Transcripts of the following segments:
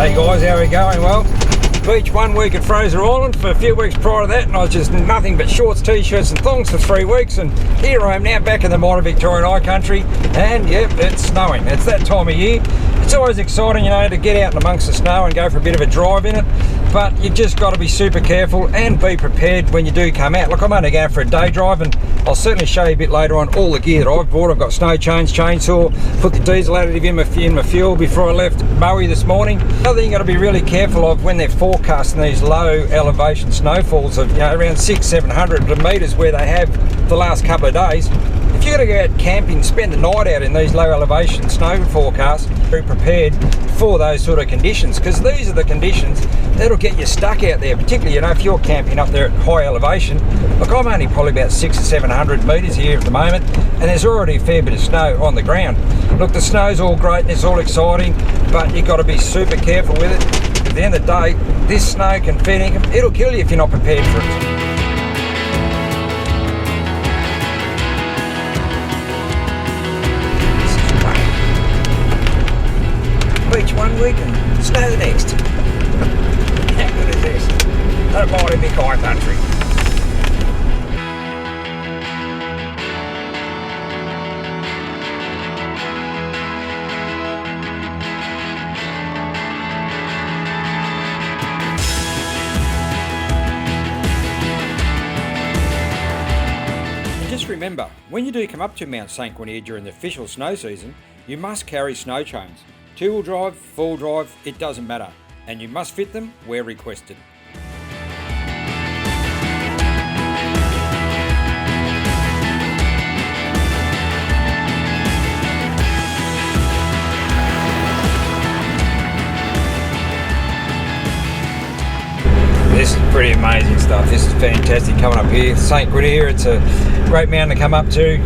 Hey guys, how are we going? Well, beach 1 week at Fraser Island. For a few weeks prior to that, and I was just nothing but shorts, t-shirts and thongs for 3 weeks, and here I am now back in the mighty Victorian High Country, and yep, it's snowing. It's that time of year. It's always exciting, you know, to get out and amongst the snow and go for a bit of a drive in it, but you've just got to be super careful and be prepared when you do come out. Look, I'm only going for a day drive, and I'll certainly show you a bit later on all the gear that I've bought. I've got snow chains, chainsaw, put the diesel additive in my fuel before I left Maui this morning. Another thing you've got to be really careful of when they're forecasting these low elevation snowfalls of, you know, around 600-700 metres where they have the last couple of days. If you're going to go out camping, spend the night out in these low elevation snow forecasts, be prepared for those sort of conditions, because these are the conditions that'll get you stuck out there, particularly, you know, if you're camping up there at high elevation. Look, I'm only probably about 600 or 700 metres here at the moment, and there's already a fair bit of snow on the ground. Look, the snow's all great and it's all exciting, but you've got to be super careful with it. At the end of the day, this snow can feed income. It'll kill you if you're not prepared for it. Beach 1 week and snow the next. How good is this? That mighty big high country. And just remember, when you do come up to Mount St Gwinear during the official snow season, you must carry snow chains. 2-wheel drive, 4-wheel drive, it doesn't matter, and you must fit them where requested. This is pretty amazing stuff. This is fantastic coming up here. St Gwinear, it's a great mountain to come up to.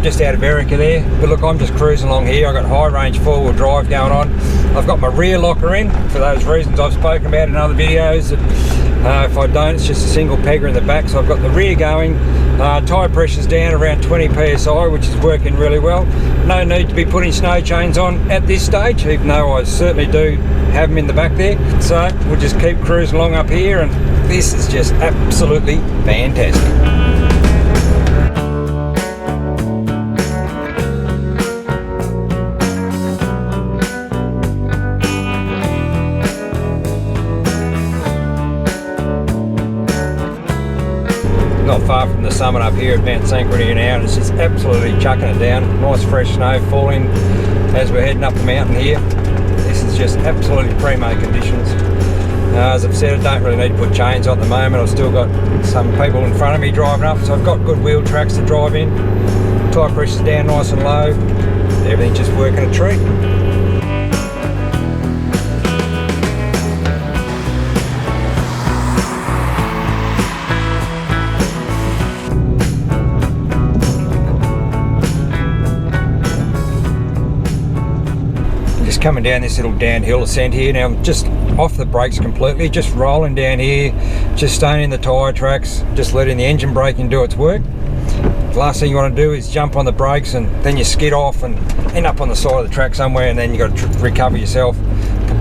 Just out of Erica there. But look, I'm just cruising along here. I've got high range 4-wheel drive going on. I've got my rear locker in for those reasons I've spoken about in other videos. If I don't, it's just a single pegger in the back. So I've got the rear going. Tyre pressure's down around 20 psi, which is working really well. No need to be putting snow chains on at this stage, even though I certainly do have them in the back there. So we'll just keep cruising along up here, and this is just absolutely fantastic. Not far from the summit up here at Mount St Gwinear now, and it's just absolutely chucking it down. Nice fresh snow falling as we're heading up the mountain here. This is just absolutely primo conditions. As I've said, I don't really need to put chains on at the moment. I've still got some people in front of me driving up, so I've got good wheel tracks to drive in. Tyre pressure's down nice and low. Everything's just working a treat. Coming down this little downhill ascent here. Now I'm just off the brakes completely, just rolling down here, just staying in the tyre tracks, just letting the engine braking do its work. The last thing you want to do is jump on the brakes and then you skid off and end up on the side of the track somewhere, and then you got to recover yourself.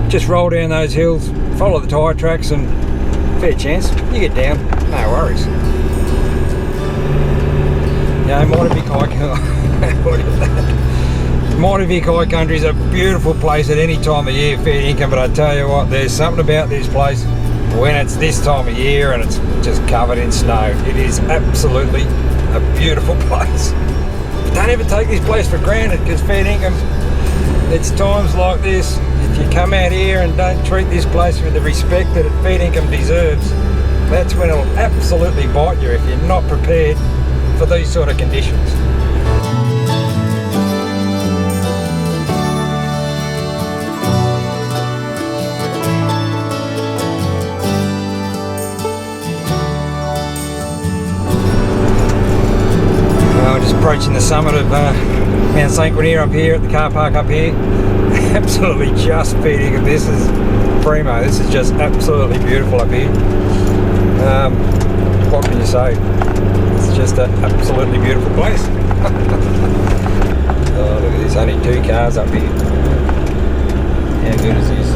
Just roll down those hills, follow the tyre tracks, and fair chance you get down, no worries. You know, mighty big hike. Look at that. Mighty Vic High Country is a beautiful place at any time of year, fair income, but I tell you what, there's something about this place when it's this time of year and it's just covered in snow. It is absolutely a beautiful place. But don't ever take this place for granted, because fair income, it's times like this, if you come out here and don't treat this place with the respect that fair income deserves, that's when it'll absolutely bite you if you're not prepared for these sort of conditions. Approaching the summit of Mount St Gwinear up here at the car park up here. Absolutely just feeding. This is primo. This is just absolutely beautiful up here. What can you say? It's just an absolutely beautiful place. Oh, look at this, only 2 cars up here. How good is this?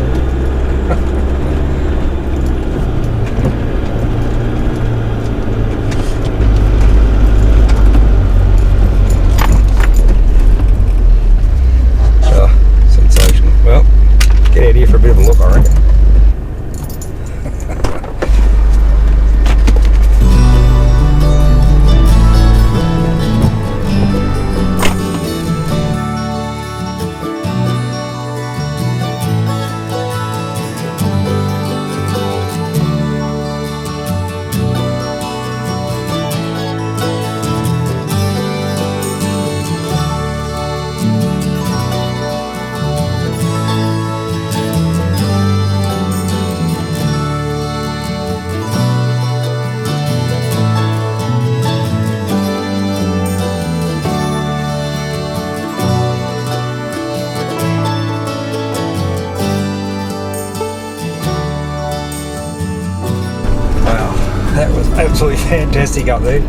fantastic up there.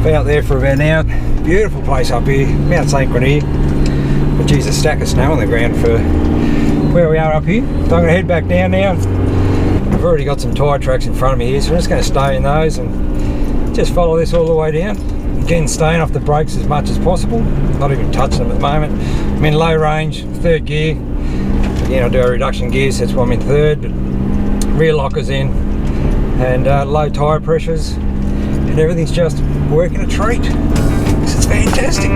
Been out there for about an hour. Beautiful place up here, Mount St Gwinear. But geez, a stack of snow on the ground for where we are up here. So I'm going to head back down now. I've already got some tyre tracks in front of me here, so I'm just going to stay in those and just follow this all the way down. Again, staying off the brakes as much as possible, not even touching them at the moment. I'm in low range, third gear. Again, I do a reduction gear, so that's why I'm in third, but rear lockers in, and low tyre pressures, and everything's just working a treat. This is fantastic.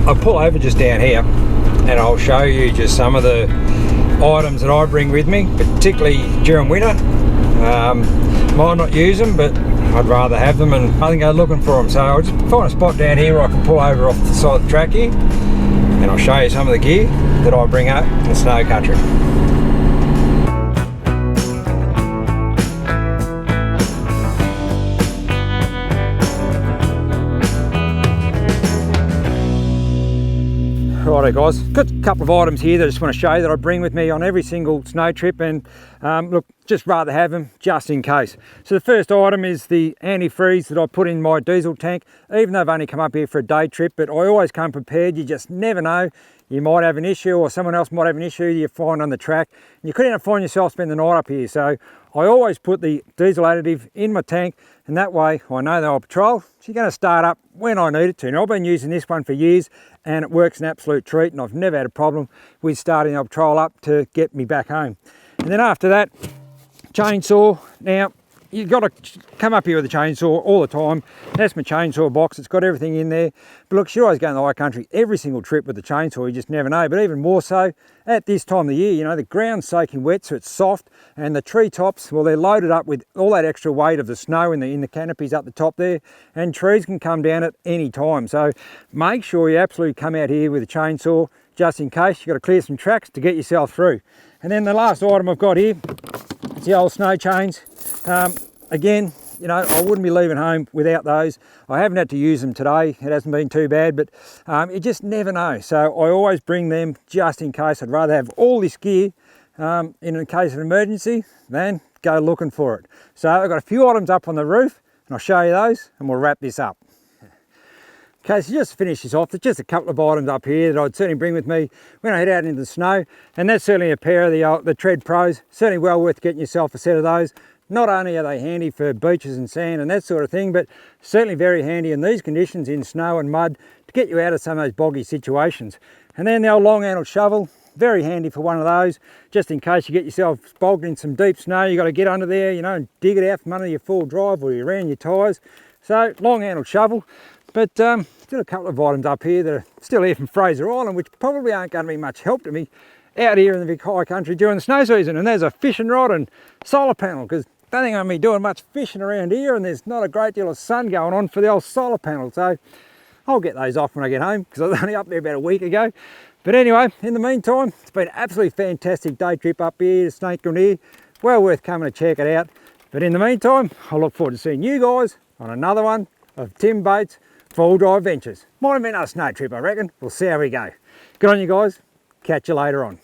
I'll pull over just down here and I'll show you just some of the items that I bring with me, particularly during winter. Might not use them, but I'd rather have them and I think go looking for them. So I'll just find a spot down here where I can pull over off the side of the track here, and I'll show you some of the gear that I bring up in the snow country. Righto guys, got a couple of items here that I just want to show you that I bring with me on every single snow trip, and look, just rather have them just in case. So the first item is the antifreeze that I put in my diesel tank, even though I've only come up here for a day trip, but I always come prepared. You just never know. You might have an issue, or someone else might have an issue you find on the track. You could end up finding yourself spending the night up here. So I always put the diesel additive in my tank, and that way I know they'll patrol. She's going to start up when I need it to. And I've been using this one for years, and it works an absolute treat, and I've never had a problem with starting the patrol up to get me back home. And then after that, chainsaw. Now, you've got to come up here with a chainsaw all the time. That's my chainsaw box. It's got everything in there. But look, you always go in the high country every single trip with the chainsaw. You just never know. But even more so at this time of the year, you know, the ground's soaking wet, so it's soft, and the treetops, well, they're loaded up with all that extra weight of the snow in the canopies up the top there, and trees can come down at any time. So make sure you absolutely come out here with a chainsaw just in case. You've got to clear some tracks to get yourself through. And then the last item I've got here, it's the old snow chains. Again, you know, I wouldn't be leaving home without those. I haven't had to use them today. It hasn't been too bad, but you just never know. So I always bring them just in case. I'd rather have all this gear in a case of emergency than go looking for it. So I've got a few items up on the roof, and I'll show you those, and we'll wrap this up. Okay, so just to finish this off, there's just a couple of items up here that I'd certainly bring with me when I head out into the snow, and that's certainly a pair of the Tread Pros. Certainly well worth getting yourself a set of those. Not only are they handy for beaches and sand and that sort of thing, but certainly very handy in these conditions in snow and mud to get you out of some of those boggy situations. And then the old long-handled shovel, very handy for one of those, just in case you get yourself bogged in some deep snow. You've got to get under there, you know, and dig it out from under your full drive or around your tyres. So long-handled shovel. But still a couple of items up here that are still here from Fraser Island, which probably aren't going to be much help to me out here in the Victorian High Country during the snow season. And there's a fishing rod and solar panel, because I don't think I'm going to be doing much fishing around here, and there's not a great deal of sun going on for the old solar panel. So I'll get those off when I get home, because I was only up there about a week ago. But anyway, in the meantime, it's been an absolutely fantastic day trip up here to St Gwinear. Well worth coming to check it out. But in the meantime, I look forward to seeing you guys on another one of Tim Bates' Full Drive Ventures. Might have been a snow trip, I reckon. We'll see how we go. Good on you guys. Catch you later on.